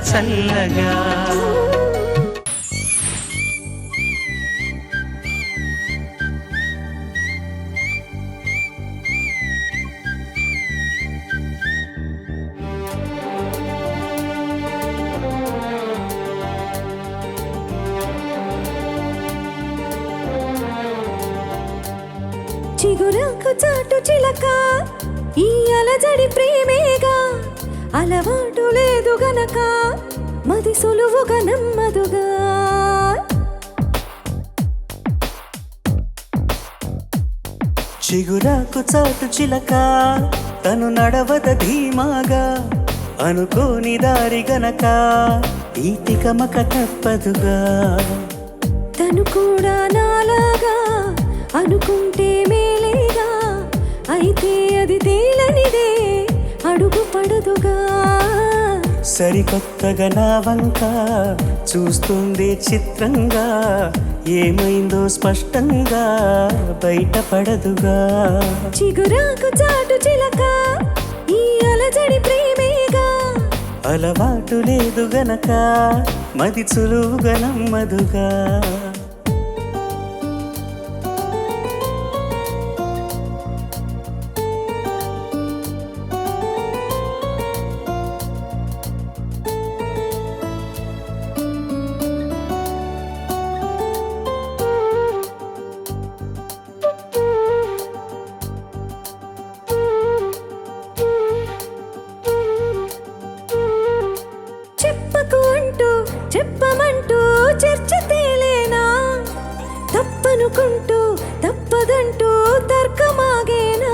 చల్లగా. చిగురాకు చాటు చిలక ఈ అలజడి ప్రేమేగా, అలవాటు లేదు గనక మది సులువుగా నమ్మదుగా. చిగురాకు చాటు చిలక తను నడవద ధీమాగా, అనుకోని దారి గనక ఈ తికమక తప్పదుగా. తను కూడా నాలాగా అనుకుంటే మేలేగా, అయితే అది తేలనిదే అడుగు పడదుగా. సరికొత్తగా నా వంక చూస్తుంది చిత్రంగా, ఏమైందో స్పష్టంగా బయటపడదుగా. చిగురాకు చాటు చిలక ఈ అలజడి ప్రేమేగా, అలవాటు లేదు గనక మది సులువుగా నమ్మదుగా. చెప్పకు అంటూ చెప్పమంటూ చర్చ తేలేనా, తప్పనుకుంటూ తప్పదంటూ తర్కమాగేనా.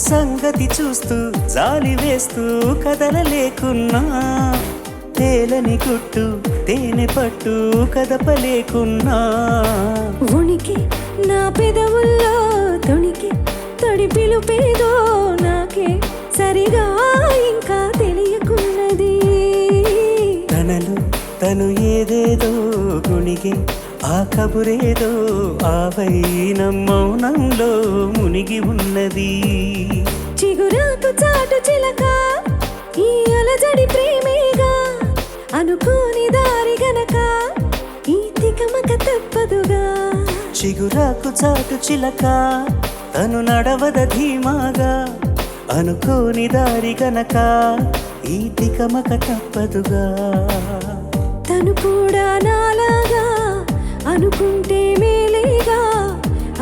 సంగతి చూస్తూ జాలి వేస్తూ కదలలేకున్నా, తేలని గుట్టు తేనె పట్టు కదపలేకున్నా. ఉనికి నా పెదవుల్లో తొణికి తడి పిలుపేదో నాకే సరిగా ఇంకా తెలియకున్నది. తనలు తను ఏదేదో గుణిగి ఆ కబురేదో ఆవైన మౌనంలో మునిగి ఉన్నది. చిగురాకు చాటు చిలక ఈ అలజడి ప్రేమేగా, అనుకోని దారి గనక ఈ తికమక తప్పదుగా. చిగురాకు చాటు చిలక తను నడవద ధీమాగా, అనుకోని దారి గనక ఈ తికమక తప్పదుగా. తను కూడా నాలాగా అనుకుంటే మేలేగా,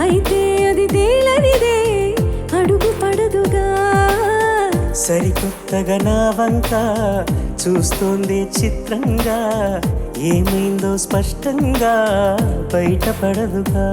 అయితే అది తేలనిదే అడుగు పడదుగా. సరికొత్తగా నా వంక చూస్తోంది చిత్రంగా, ఏమైందో స్పష్టంగా బయటపడదుగా.